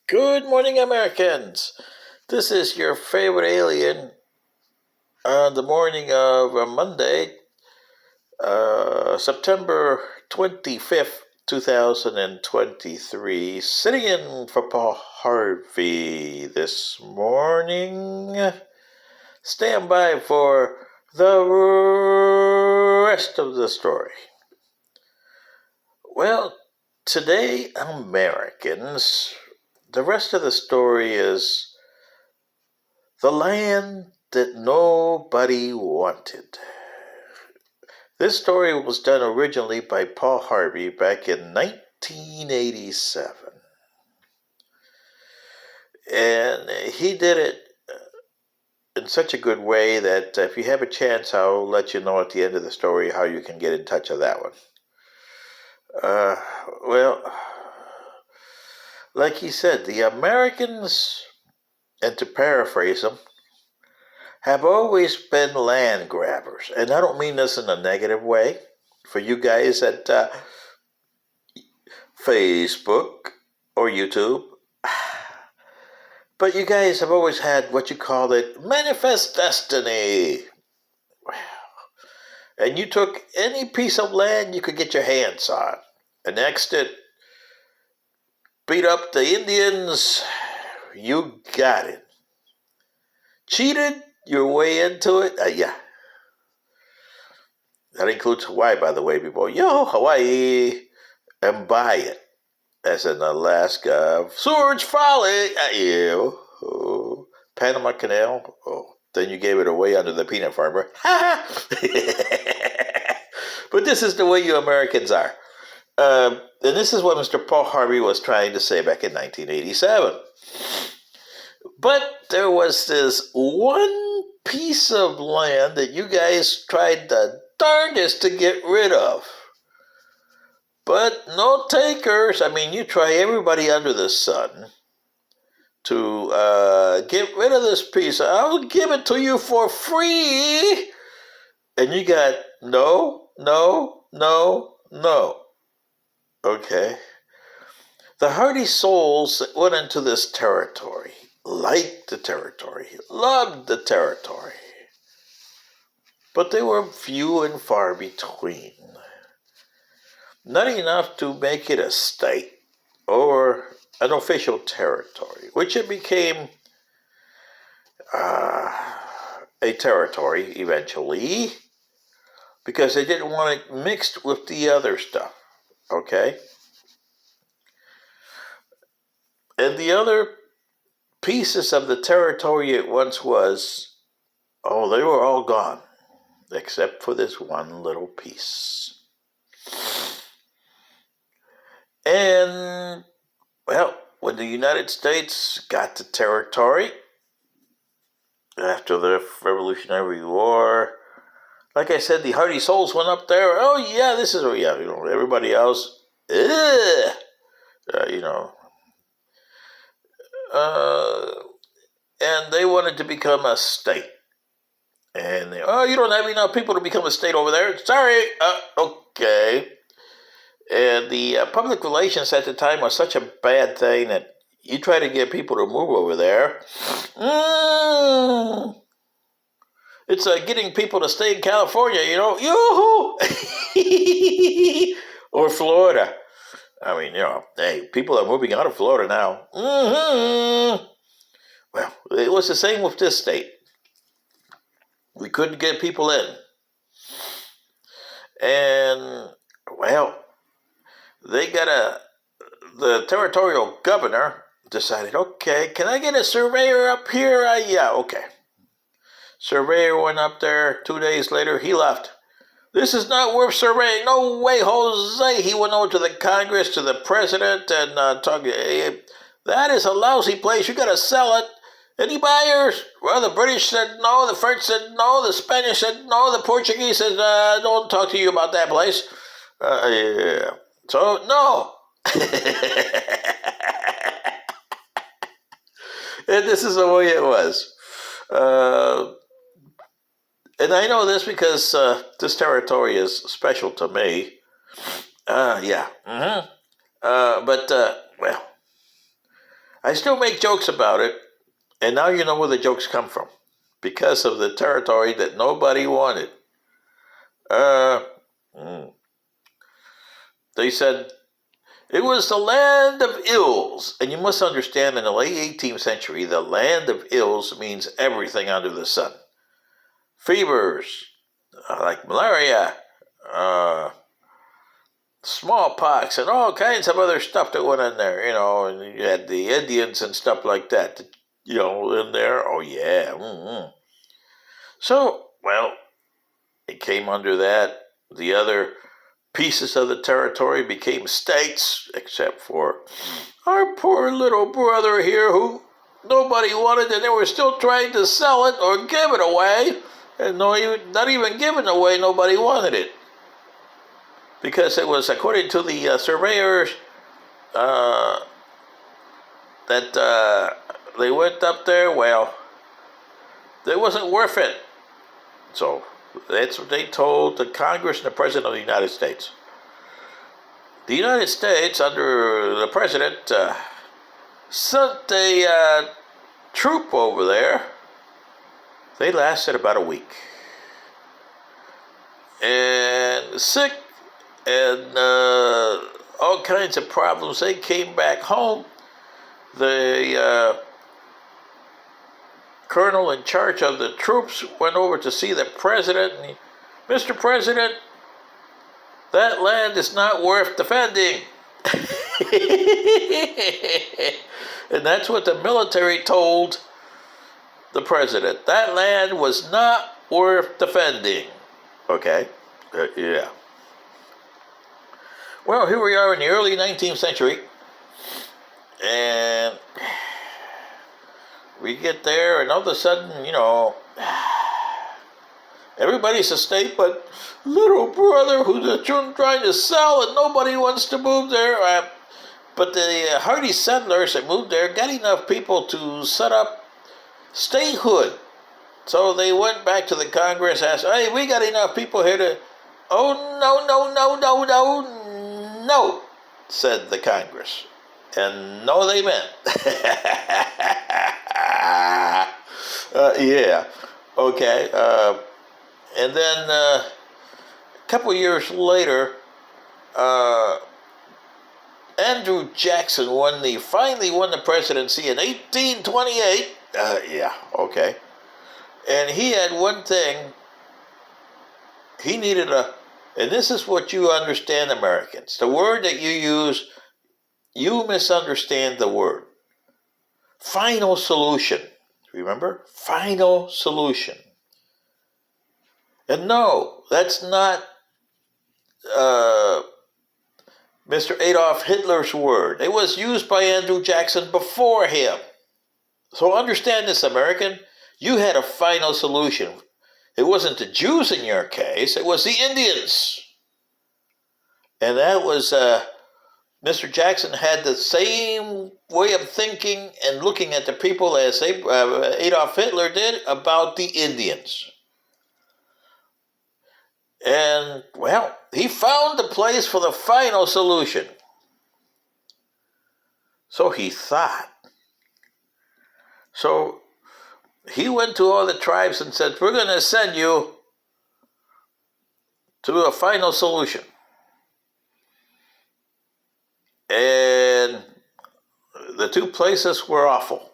Good morning, Americans. This is your favorite alien on the morning of Monday, September 25th, 2023, sitting in for Paul Harvey this morning. Stand by for the rest of the story. Well, today, Americans, the rest of the story is the land that nobody wanted. This story was done originally by Paul Harvey back in 1987. And he did it in such a good way that if you have a chance, I'll let you know at the end of the story how you can get in touch with that one. Uh, well, like he said, the Americans, and to paraphrase him, have always been land grabbers. And I don't mean this in a negative way. For you guys at Facebook or YouTube, but you guys have always had what you call it manifest destiny. And you took any piece of land you could get your hands on, annexed it, beat up the Indians, you got it. Cheated your way into it, yeah. That includes Hawaii, by the way, people. Yo, Hawaii, and buy it. As in Alaska, Sewage Folly, oh, Panama Canal. Oh, then you gave it away under the peanut farmer. But this is the way you Americans are. And this is what Mr. Paul Harvey was trying to say back in 1987. But there was this one piece of land that you guys tried the darndest to get rid of. But no takers. I mean, you try everybody under the sun to get rid of this piece. I'll give it to you for free. And you got no, no, no, no. Okay. The hardy souls that went into this territory liked the territory, loved the territory. But they were few and far between. Not enough to make it a state or an official territory, which it became a territory eventually because they didn't want it mixed with the other stuff, okay? And the other pieces of the territory it once was, oh, they were all gone, except for this one little piece. And, well, when the United States got the territory after the Revolutionary War, like I said, the hardy souls went up there. Oh, yeah, this is, yeah, everybody else, you know. And they wanted to become a state. And they, oh, you don't have enough people to become a state over there. Sorry. Okay. And the public relations at the time was such a bad thing that you try to get people to move over there. It's getting people to stay in California, yoo-hoo! Or Florida. I mean, hey, people are moving out of Florida now. Well, it was the same with this state. We couldn't get people in. And, well, the territorial governor decided, okay, can I get a surveyor up here? Yeah, okay. Surveyor went up there. 2 days later, he left. This is not worth surveying. No way, Jose. He went over to the Congress, to the president, and talked. Hey, that is a lousy place. You got to sell it. Any buyers? Well, the British said no. The French said no. The Spanish said no. The Portuguese said, don't talk to you about that place. Yeah. So, no. And this is the way it was. And I know this because this territory is special to me. Yeah. But, well, I still make jokes about it, and now you know where the jokes come from. Because of the territory that nobody wanted. Uh, mm. They said it was the land of ills. And you must understand, in the late 18th century, the land of ills means everything under the sun. Fevers, like malaria, uh, smallpox, and all kinds of other stuff that went in there, and you had the Indians and stuff like that, in there. Oh, yeah. Mm-hmm. So, well, it came under that. The other pieces of the territory became states, except for our poor little brother here who nobody wanted, and they were still trying to sell it or give it away. And not even giving away, nobody wanted it. Because it was, according to the surveyors, that they went up there, well, it wasn't worth it. So that's what they told the Congress and the President of the United States. The United States, under the President, sent a troop over there. They lasted about a week. And sick and all kinds of problems. They came back home. The colonel in charge of the troops went over to see the president. And Mr. President, that land is not worth defending. And that's what the military told the president. That land was not worth defending. Okay? Yeah. Well, here we are in the early 19th century. And we get there, and all of a sudden, everybody's a state, but little brother who's trying to sell and nobody wants to move there. But the hardy settlers that moved there got enough people to set up statehood. So they went back to the Congress, asked, hey, we got enough people here to... Oh, no, said the Congress. And no, they meant. Yeah. Okay. And then a couple years later, Andrew Jackson finally won the presidency in 1828. Yeah, okay. And he had one thing. He needed and this is what you understand, Americans. The word that you use, you misunderstand the word. Final solution. Remember? Final solution. And no, that's not Mr. Adolf Hitler's word. It was used by Andrew Jackson before him. So understand this, American. You had a final solution. It wasn't the Jews in your case. It was the Indians. And that was, Mr. Jackson had the same way of thinking and looking at the people as Adolf Hitler did about the Indians. And, well, he found the place for the final solution. So he thought. So he went to all the tribes and said, we're going to send you to a final solution. And the two places were awful.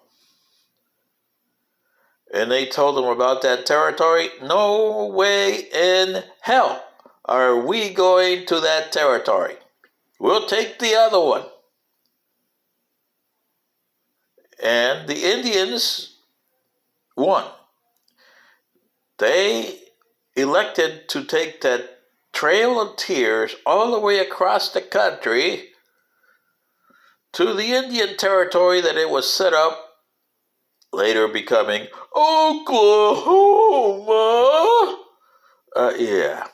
And they told them about that territory. No way in hell are we going to that territory. We'll take the other one. And the Indians won. They elected to take that Trail of Tears all the way across the country to the Indian territory that it was set up, later becoming Oklahoma. Yeah.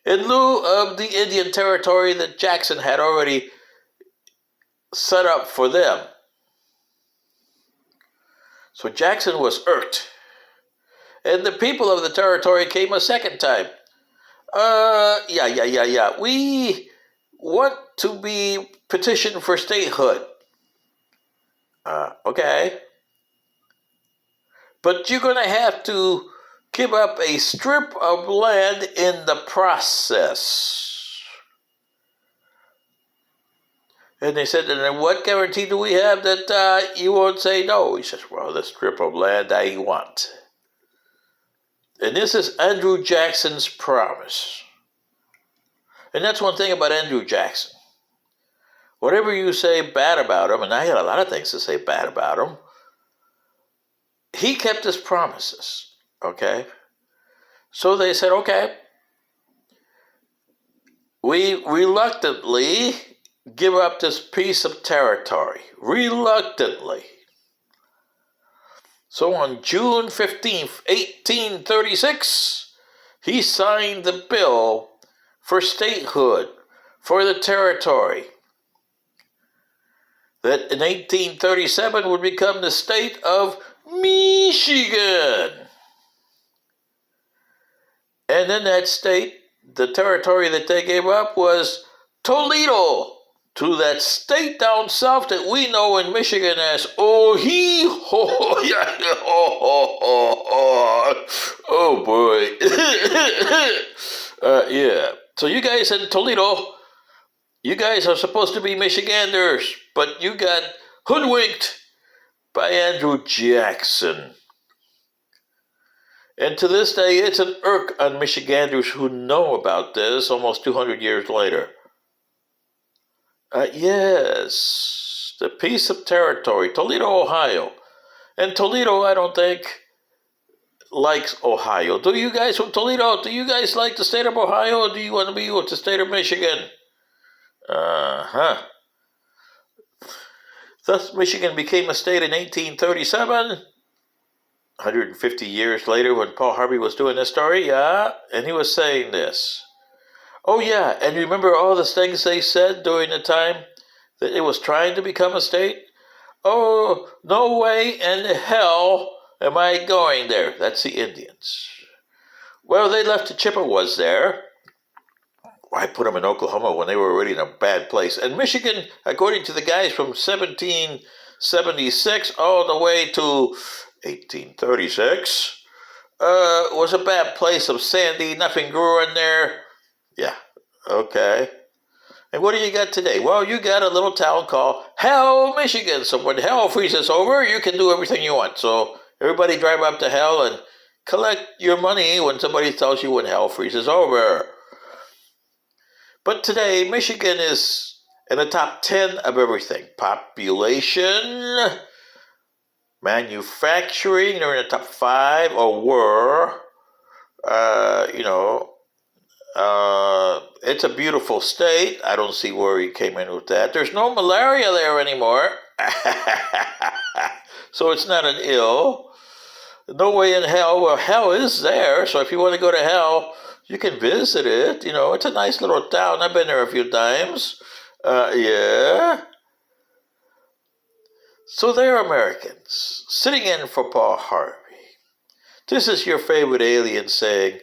In lieu of the Indian territory that Jackson had already set up for them. So Jackson was irked. And the people of the territory came a second time. Yeah. We want to be petitioned for statehood. Okay. But you're going to have to give up a strip of land in the process. And they said, and then what guarantee do we have that you won't say no? He says, well, the strip of land I want. And this is Andrew Jackson's promise. And that's one thing about Andrew Jackson. Whatever you say bad about him, and I had a lot of things to say bad about him, he kept his promises, okay? So they said, okay, we reluctantly give up this piece of territory. Reluctantly. So on June 15th, 1836, he signed the bill for statehood for the territory that in 1837 would become the state of Michigan. And in that state, the territory that they gave up was Toledo, to that state down south that we know in Michigan as Oh-hee-ho. Oh boy. Yeah. So you guys in Toledo, you guys are supposed to be Michiganders, but you got hoodwinked by Andrew Jackson. And to this day, it's an irk on Michiganders who know about this almost 200 years later. Yes, the piece of territory, Toledo, Ohio. And Toledo, I don't think, likes Ohio. Do you guys from Toledo, do you guys like the state of Ohio, or do you want to be with the state of Michigan? Thus, Michigan became a state in 1837. 150 years later, when Paul Harvey was doing this story, and he was saying this. Oh, yeah, and remember all the things they said during the time that it was trying to become a state? Oh, no way in hell am I going there. That's the Indians. Well, they left the Chippewas there. I put them in Oklahoma when they were already in a bad place. And Michigan, according to the guys from 1776 all the way to 1836, was a bad place of sandy. Nothing grew in there. Yeah, okay. And what do you got today? Well, you got a little town called Hell, Michigan. So when hell freezes over, you can do everything you want. So everybody drive up to hell and collect your money when somebody tells you when hell freezes over. But today, Michigan is in the top 10 of everything. Population, manufacturing, they're in the top 5, or were. It's a beautiful state. I don't see where he came in with that. There's no malaria there anymore. So it's not an ill. No way in hell. Well, hell is there. So if you want to go to hell, you can visit it. It's a nice little town. I've been there a few times. Yeah. So they're Americans sitting in for Paul Harvey. This is your favorite alien saying,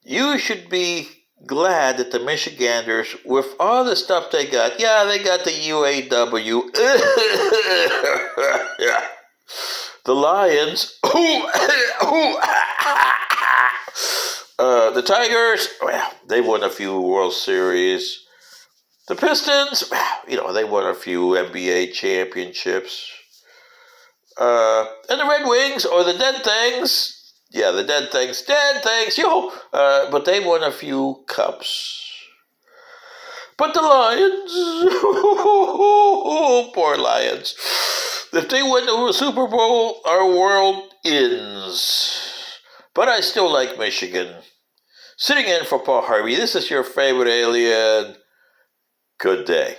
you should be glad that the Michiganders, with all the stuff they got, they got the UAW, yeah. The Lions, the Tigers, they won a few World Series. The Pistons, they won a few NBA championships. And the Red Wings, or the Dead Things, the Dead Things, but they won a few cups. But the Lions, poor Lions, if they win the Super Bowl, our world ends. But I still like Michigan. Sitting in for Paul Harvey, this is your favorite alien. Good day.